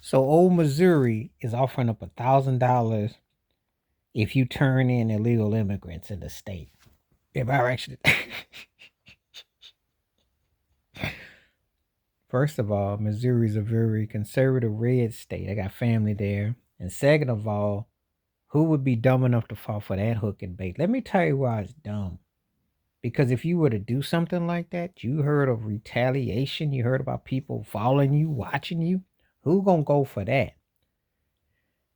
So old Missouri is offering up $1,000 if you turn in illegal immigrants in the state. If I actually, first of all, Missouri is a very conservative red state. I got family there. And second of all, who would be dumb enough to fall for that hook and bait? Let me tell you why it's dumb. Because if you were to do something like that, you heard of retaliation, you heard about people following you, watching you. Who gonna go for that?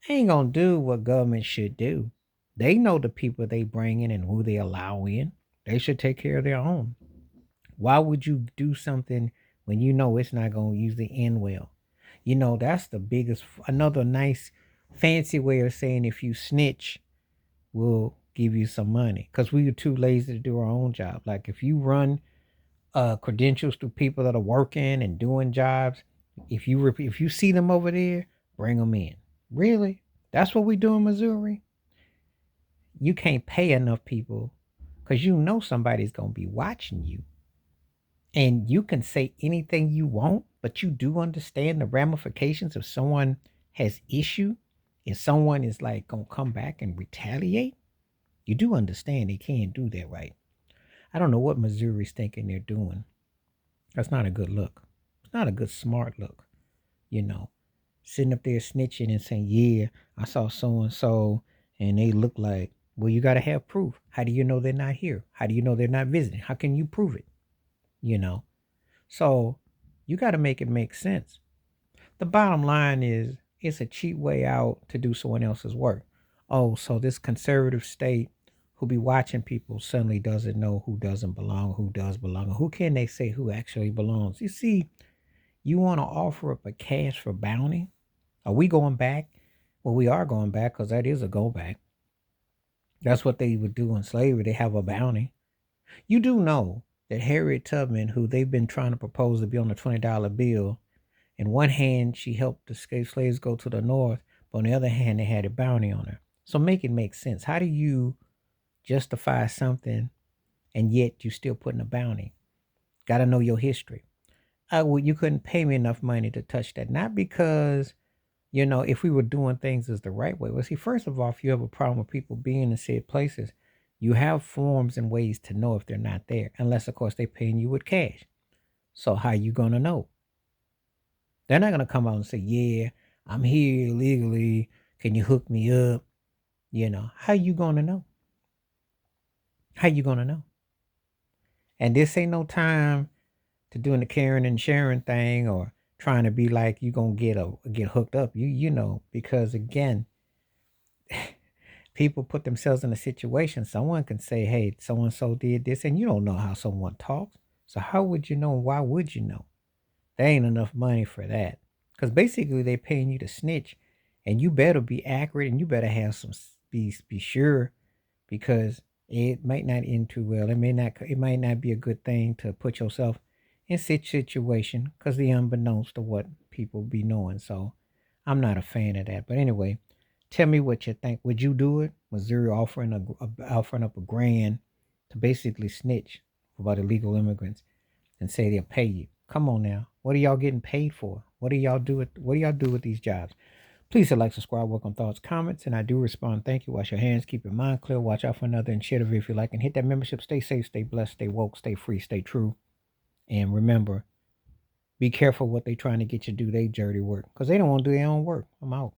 They ain't gonna do what government should do. They know the people they bring in and who they allow in. They should take care of their own. Why would you do something when you know it's not gonna usually end well? That's the biggest. Another nice, fancy way of saying if you snitch, we'll give you some money because we are too lazy to do our own job. Like if you run credentials to people that are working and doing jobs. If you see them over there, bring them in. Really? That's what we do in Missouri. You can't pay enough people because you know somebody's gonna be watching you, and you can say anything you want, but you do understand the ramifications if someone has issue, if someone is like gonna come back and retaliate. You do understand they can't do that, right? I don't know what Missouri's thinking they're doing. That's not a good look. It's not a good smart look, you know. Sitting up there snitching and saying, "Yeah, I saw so and so and they look like." Well, you got to have proof. How do you know they're not here? How do you know they're not visiting? How can you prove it? You know. So, you got to make it make sense. The bottom line is it's a cheap way out to do someone else's work. Oh, so this conservative state who be watching people suddenly doesn't know who doesn't belong, who does belong. Who can they say who actually belongs? You see, you want to offer up a cash for bounty? Are we going back? Well, we are going back because that is a go back. That's what they would do in slavery. They have a bounty. You do know that Harriet Tubman, who they've been trying to propose to be on the $20 bill, in one hand, she helped the slaves go to the north, but on the other hand, they had a bounty on her. So make it make sense. How do you justify something and yet you still putting a bounty? Got to know your history. You couldn't pay me enough money to touch that. Not because, if we were doing things as the right way. Well, see, first of all, if you have a problem with people being in said places, you have forms and ways to know if they're not there, unless, of course, they're paying you with cash. So how you going to know? They're not going to come out and say, yeah, I'm here illegally. Can you hook me up? How you going to know? How you going to know? And this ain't no time to doing the caring and sharing thing or trying to be like you gonna get hooked up. Because again, people put themselves in a situation. Someone can say, "Hey, so and so did this," and you don't know how someone talks. So how would you know? Why would you know? There ain't enough money for that. Because basically they paying you to snitch, and you better be accurate and you better have some be sure because it might not end too well. It might not be a good thing to put yourself in such situation because the unbeknownst to what people be knowing. So I'm not a fan of that. But anyway, tell me what you think. Would you do it? Missouri offering up a grand to basically snitch about illegal immigrants and say they'll pay you. Come on now. What are y'all getting paid for? What do y'all do with these jobs? Please hit like, subscribe, welcome thoughts, comments, and I do respond. Thank you. Wash your hands, keep your mind clear, watch out for another, and share the video if you like. And hit that membership. Stay safe, stay blessed, stay woke, stay free, stay true. And remember, be careful what they trying to get you to do. They dirty work because they don't want to do their own work. I'm out.